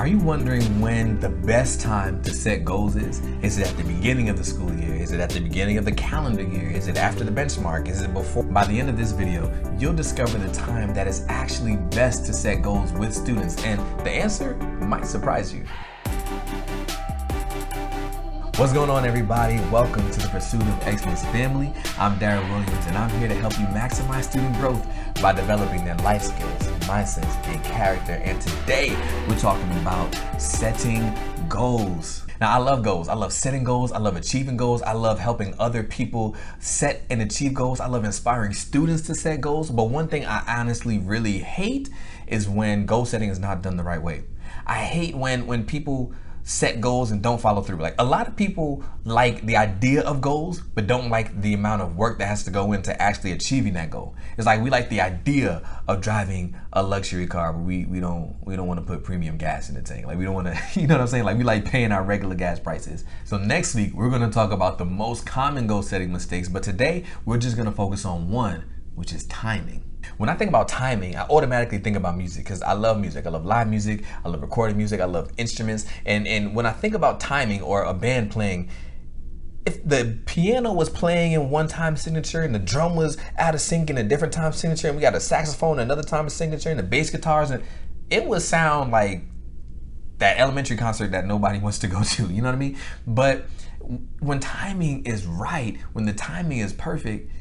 Are you wondering when the best time to set goals is? Is it at the beginning of the school year? Is it at the beginning of the calendar year? Is it after the benchmark? Is it before? By the end of this video, you'll discover the time that is actually best to set goals with students, and the answer might surprise you. What's going on, everybody? Welcome to the Pursuit of Excellence family. I'm Daryl Williams, and I'm here to help you maximize student growth by developing their life skills, mindsets, and character. And today, we're talking about setting goals. Now, I love goals. I love setting goals. I love achieving goals. I love helping other people set and achieve goals. I love inspiring students to set goals. But one thing I honestly really hate is when goal setting is not done the right way. I hate when people set goals and don't follow through. Like, a lot of people like the idea of goals, but don't like the amount of work that has to go into actually achieving that goal. It's like we like the idea of driving a luxury car, but we don't want to put premium gas in the tank. Like, we don't want to, you know what I'm saying? Like, we like paying our regular gas prices. So next week, we're going to talk about the most common goal setting mistakes, but today we're just going to focus on one, which is timing. When I think about timing, I automatically think about music because I love music. I love live music. I love recorded music. I love instruments. And when I think about timing or a band playing, if the piano was playing in one time signature and the drum was out of sync in a different time signature, and we got a saxophone another time signature and the bass guitars, and it would sound like that elementary concert that nobody wants to go to, you know what I mean? But when timing is right, when the timing is perfect,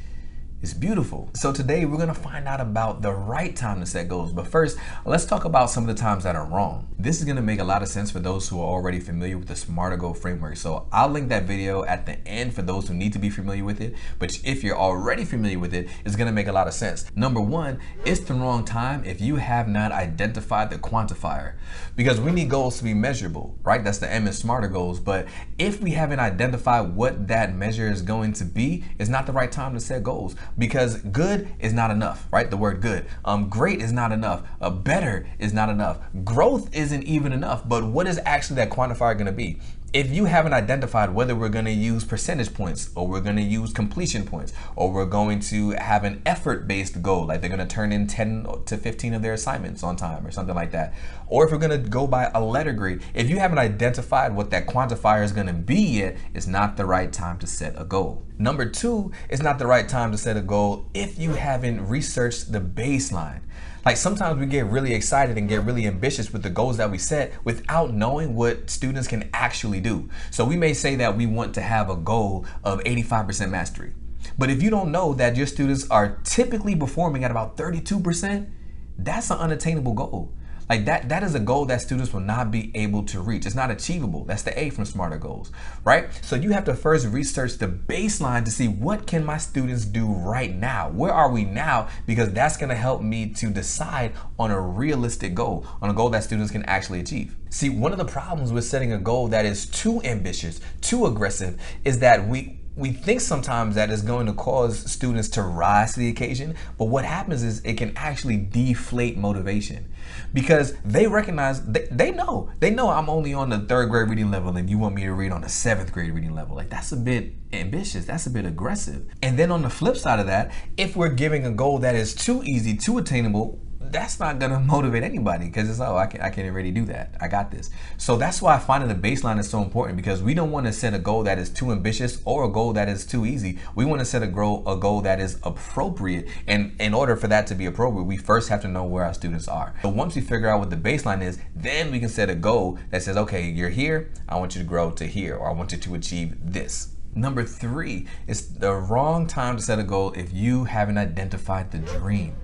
it's beautiful. So today we're gonna find out about the right time to set goals. But first, let's talk about some of the times that are wrong. This is gonna make a lot of sense for those who are already familiar with the SMART goal framework. So I'll link that video at the end for those who need to be familiar with it. But if you're already familiar with it, it's gonna make a lot of sense. Number one, it's the wrong time if you have not identified the quantifier. Because we need goals to be measurable, right? That's the M in SMART goals. But if we haven't identified what that measure is going to be, it's not the right time to set goals. Because good is not enough, right? The word good. Great is not enough. Better is not enough. Growth isn't even enough. But what is actually that quantifier going to be? If you haven't identified whether we're going to use percentage points, or we're going to use completion points, or we're going to have an effort-based goal, like they're going to turn in 10 to 15 of their assignments on time or something like that, or if we're going to go by a letter grade, if you haven't identified what that quantifier is going to be yet, it's not the right time to set a goal. Number two, it's not the right time to set a goal if you haven't researched the baseline. Like, sometimes we get really excited and get really ambitious with the goals that we set without knowing what students can actually do. So we may say that we want to have a goal of 85% mastery. But if you don't know that your students are typically performing at about 32%, that's an unattainable goal. Like, that is a goal that students will not be able to reach. It's not achievable. That's the A from SMART goals, right? So you have to first research the baseline to see, what can my students do right now? Where are we now? Because that's going to help me to decide on a realistic goal, on a goal that students can actually achieve. See, one of the problems with setting a goal that is too ambitious, too aggressive, is that we think sometimes that it's going to cause students to rise to the occasion, but what happens is it can actually deflate motivation, because they recognize, they know I'm only on the 3rd grade reading level and you want me to read on the 7th grade reading level. Like, that's a bit ambitious, that's a bit aggressive. And then on the flip side of that, if we're giving a goal that is too easy, too attainable, that's not gonna motivate anybody, because it's, oh, I can already do that. I got this. So that's why finding the baseline is so important, because we don't want to set a goal that is too ambitious or a goal that is too easy. We want to set a goal that is appropriate. And in order for that to be appropriate, we first have to know where our students are. So once we figure out what the baseline is, then we can set a goal that says, okay, you're here, I want you to grow to here, or I want you to achieve this. Number three, it's the wrong time to set a goal if you haven't identified the dream.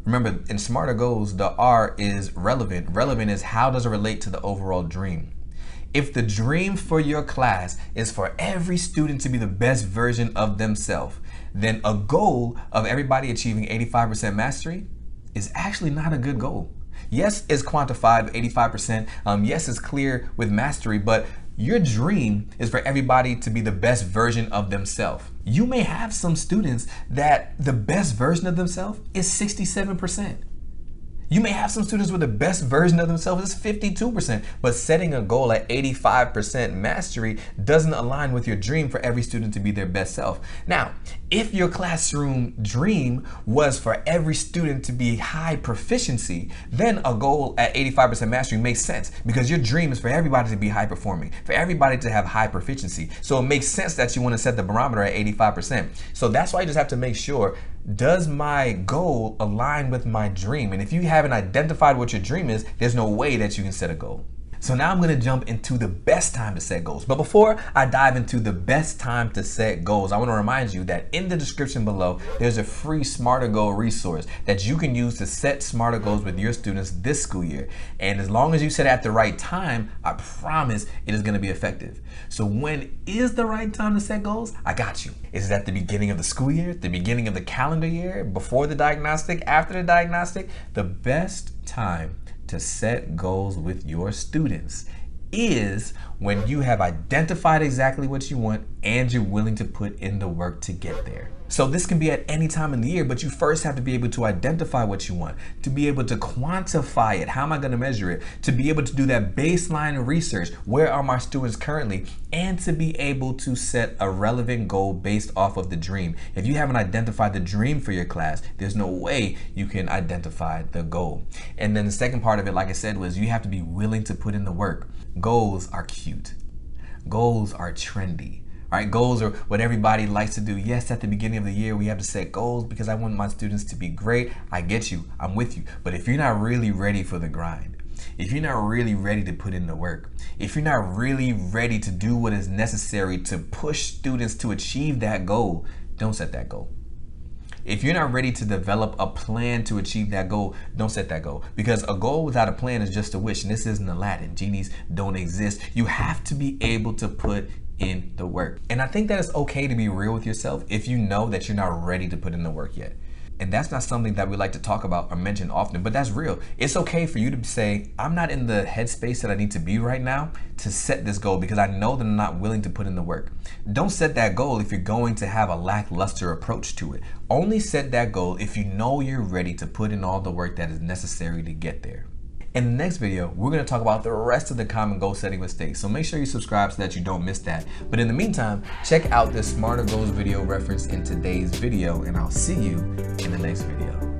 Remember, in SMART goals, the R is relevant. Relevant is, how does it relate to the overall dream? If the dream for your class is for every student to be the best version of themselves, then a goal of everybody achieving 85% mastery is actually not a good goal. Yes, it's quantified 85%. Yes, it's clear with mastery, but your dream is for everybody to be the best version of themselves. You may have some students that the best version of themselves is 67%. You may have some students where the best version of themselves is 52%, but setting a goal at 85% mastery doesn't align with your dream for every student to be their best self. Now, if your classroom dream was for every student to be high proficiency, then a goal at 85% mastery makes sense because your dream is for everybody to be high performing, for everybody to have high proficiency. So it makes sense that you want to set the barometer at 85%. So that's why you just have to make sure, does my goal align with my dream? And if you haven't identified what your dream is, there's no way that you can set a goal. So now I'm gonna jump into the best time to set goals. But before I dive into the best time to set goals, I wanna remind you that in the description below, there's a free Smarter Goal resource that you can use to set smarter goals with your students this school year. And as long as you set it at the right time, I promise it is gonna be effective. So when is the right time to set goals? I got you. Is it at the beginning of the school year, the beginning of the calendar year, before the diagnostic, after the diagnostic? The best time to set goals with your students is when you have identified exactly what you want and you're willing to put in the work to get there. So this can be at any time in the year, but you first have to be able to identify what you want, to be able to quantify it. How am I going to measure it? To be able to do that baseline research. Where are my students currently? And to be able to set a relevant goal based off of the dream. If you haven't identified the dream for your class, there's no way you can identify the goal. And then the second part of it, like I said, was you have to be willing to put in the work. Goals are cute. Goals are trendy. All right, goals are what everybody likes to do. Yes, at the beginning of the year, we have to set goals because I want my students to be great. I get you, I'm with you. But if you're not really ready for the grind, if you're not really ready to put in the work, if you're not really ready to do what is necessary to push students to achieve that goal, don't set that goal. If you're not ready to develop a plan to achieve that goal, don't set that goal. Because a goal without a plan is just a wish. And this isn't Aladdin. Genies don't exist. You have to be able to put in the work. And I think that it's okay to be real with yourself if you know that you're not ready to put in the work yet. And that's not something that we like to talk about or mention often, but that's real. It's okay for you to say, I'm not in the headspace that I need to be right now to set this goal because I know that I'm not willing to put in the work. Don't set that goal if you're going to have a lackluster approach to it. Only set that goal if you know you're ready to put in all the work that is necessary to get there. In the next video, we're going to talk about the rest of the common goal setting mistakes. So make sure you subscribe so that you don't miss that. But in the meantime, check out this Smarter Goals video reference in today's video, and I'll see you in the next video.